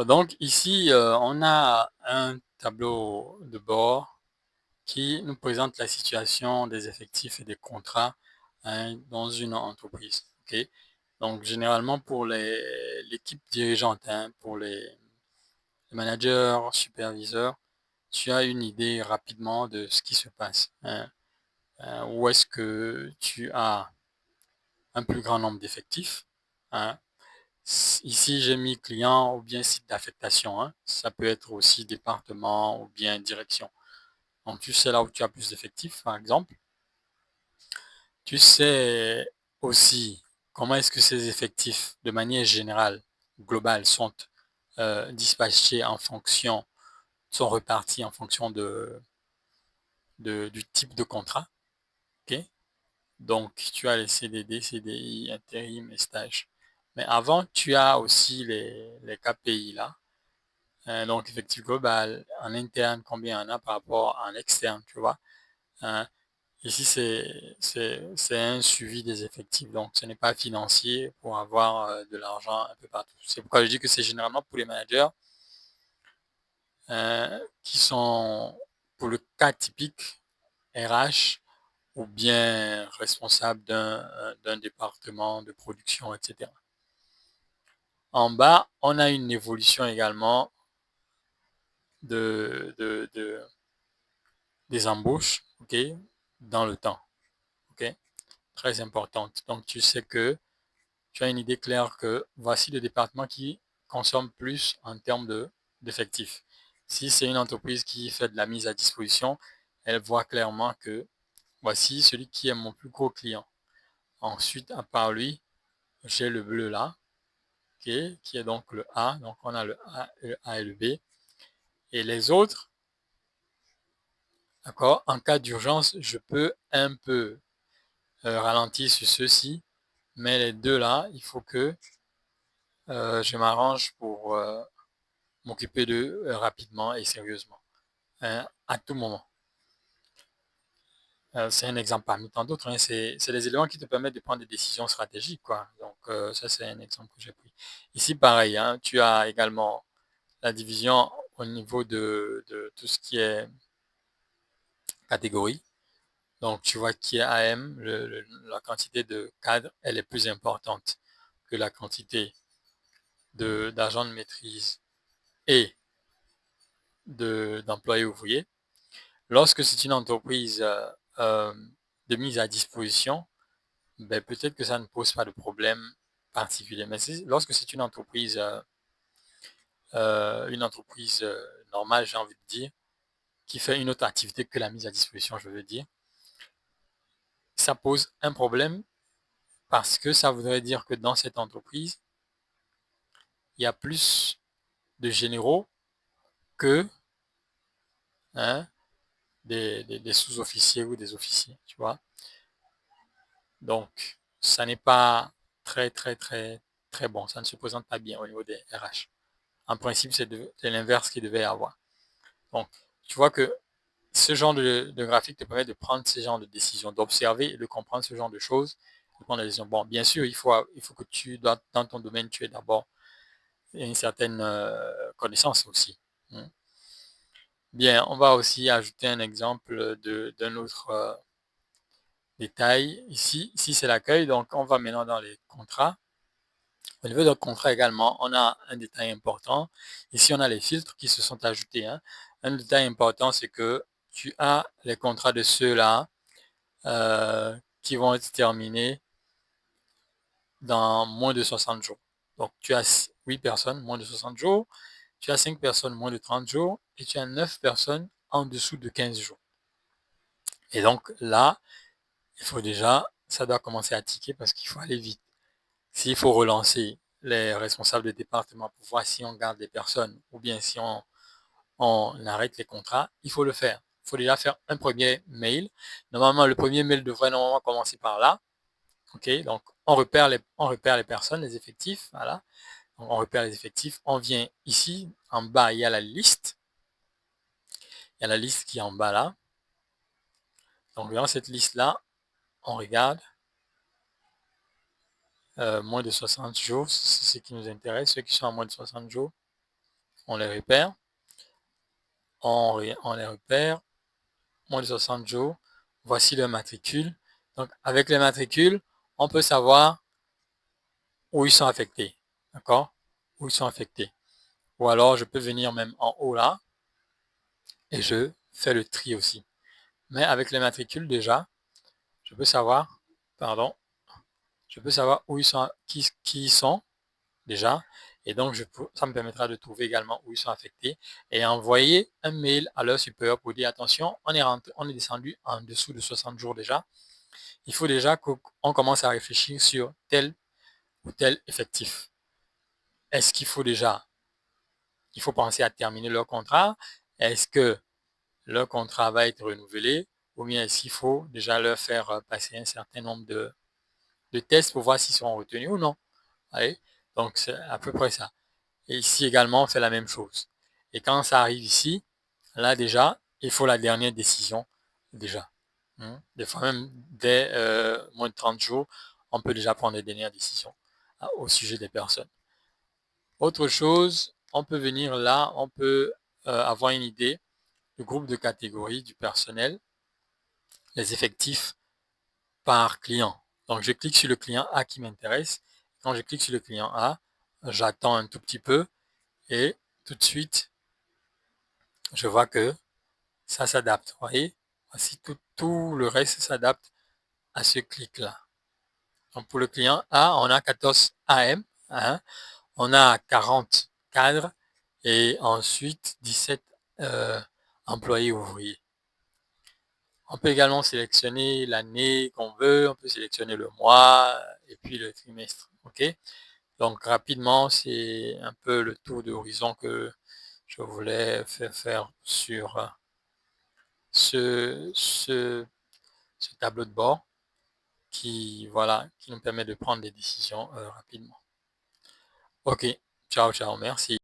Donc ici, on a un tableau de bord qui nous présente la situation des effectifs et des contrats dans une entreprise. Ok. Donc généralement pour l'équipe dirigeante, pour les managers, superviseurs, tu as une idée rapidement de ce qui se passe. Où est-ce que tu as un plus grand nombre d'effectifs, hein. Ici, j'ai mis client ou bien site d'affectation, hein. Ça peut être aussi département ou bien direction. Donc, tu sais là où tu as plus d'effectifs, par exemple. Tu sais aussi comment est-ce que ces effectifs, de manière générale, globale, sont dispatchés en fonction, sont repartis en fonction du type de contrat. Ok. Donc, tu as les CDD, CDI, intérim et stage. Mais avant, tu as aussi les KPI là. Donc, effectif global, en interne, combien il y en a par rapport à en externe, tu vois. Hein. Ici, c'est un suivi des effectifs. Donc, ce n'est pas financier pour avoir de l'argent un peu partout. C'est pourquoi je dis que c'est généralement pour les managers qui sont, pour le cas typique, RH ou bien responsable d'un département de production, etc. En bas, on a une évolution également de des embauches, ok, dans le temps, ok, très importante. Donc, tu sais que tu as une idée claire que voici le département qui consomme plus en termes d'effectifs. Si c'est une entreprise qui fait de la mise à disposition, elle voit clairement que voici celui qui est mon plus gros client. Ensuite, à part lui, j'ai le bleu là, ok, qui est donc le A. Donc, on a le A et le B. Et les autres, d'accord, en cas d'urgence, je peux un peu ralentir sur ceux-ci, mais les deux là, il faut que je m'arrange pour m'occuper d'eux rapidement et sérieusement, hein, à tout moment. C'est un exemple parmi tant d'autres, hein. C'est les éléments qui te permettent de prendre des décisions stratégiques, quoi. Donc, ça, c'est un exemple que j'ai pris. Ici, pareil, hein, tu as également la division au niveau de tout ce qui est catégorie. Donc, tu vois qui est AM, la quantité de cadres, elle est plus importante que la quantité d'agents de maîtrise et d'employés ouvriers. Lorsque c'est une entreprise euh, de mise à disposition, ben, peut-être que ça ne pose pas de problème particulier. Mais lorsque c'est une entreprise normale, j'ai envie de dire, qui fait une autre activité que la mise à disposition, je veux dire, ça pose un problème parce que ça voudrait dire que dans cette entreprise, il y a plus de généraux que, hein, des sous-officiers ou des officiers, tu vois. Donc, ça n'est pas très, très, très, très bon. Ça ne se présente pas bien au niveau des RH. En principe, c'est l'inverse qu'il devait y avoir. Donc, tu vois que ce genre de graphique te permet de prendre ce genre de décision, d'observer et de comprendre ce genre de choses, de prendre la décision. Bon, bien sûr, il faut que dans ton domaine, tu aies d'abord une certaine connaissance aussi. Hein. Bien, on va aussi ajouter un exemple d'un autre détail. Ici c'est l'accueil, donc on va maintenant dans les contrats. Au niveau de contrat également, on a un détail important. Ici, on a les filtres qui se sont ajoutés, hein. Un détail important, c'est que tu as les contrats de ceux-là qui vont être terminés dans moins de 60 jours. Donc, tu as 8 personnes, moins de 60 jours, tu as 5 personnes, moins de 30 jours, et tu as 9 personnes en dessous de 15 jours. Et donc là, il faut déjà, ça doit commencer à tiquer parce qu'il faut aller vite. S'il faut relancer les responsables de département pour voir si on garde les personnes ou bien si on arrête les contrats, il faut le faire. Il faut déjà faire un premier mail. Normalement, le premier mail devrait normalement commencer par là. OK, donc on repère les personnes, les effectifs. Voilà. Donc, on repère les effectifs. On vient ici, en bas, il y a la liste. Il y a la liste qui est en bas là. Donc, dans cette liste-là, on regarde moins de 60 jours, c'est ce qui nous intéresse, ceux qui sont à moins de 60 jours. on les repère. On les repère. Moins de 60 jours. Voici le matricule. Donc, avec les matricules, on peut savoir où ils sont affectés. D'accord? Où ils sont affectés. Ou alors, je peux venir même en haut là et je fais le tri aussi. Mais avec les matricules, déjà, je peux savoir, pardon, je peux savoir où ils sont, qui ils sont déjà. Et donc, ça me permettra de trouver également où ils sont affectés et envoyer un mail à leur supérieur pour dire attention, on est descendu en dessous de 60 jours déjà. Il faut déjà qu'on commence à réfléchir sur tel ou tel effectif. Est-ce qu'il faut déjà, il faut penser à terminer leur contrat? Est-ce que leur contrat va être renouvelé? Ou bien est-ce qu'il faut déjà leur faire passer un certain nombre de tests pour voir s'ils seront retenus ou non? Allez, donc c'est à peu près ça. Et ici également, on fait la même chose. Et quand ça arrive ici, là déjà, il faut la dernière décision déjà. Des fois même dès moins de 30 jours, on peut déjà prendre des dernières décisions au sujet des personnes. Autre chose, on peut venir là, on peut avoir une idée du groupe de catégories du personnel, les effectifs par client. Donc je clique sur le client A qui m'intéresse. Quand je clique sur le client A, j'attends un tout petit peu et tout de suite, je vois que ça s'adapte. Vous voyez? Voici tout le reste s'adapte à ce clic-là. Donc pour le client A, on a 14 AM, hein, on a 40 cadres et ensuite 17 employés ouvriers. On peut également sélectionner l'année qu'on veut, on peut sélectionner le mois et puis le trimestre. Ok? Donc rapidement, c'est un peu le tour d'horizon que je voulais faire sur ce, ce, ce tableau de bord qui, voilà, qui nous permet de prendre des décisions rapidement. Ok, ciao, ciao, merci.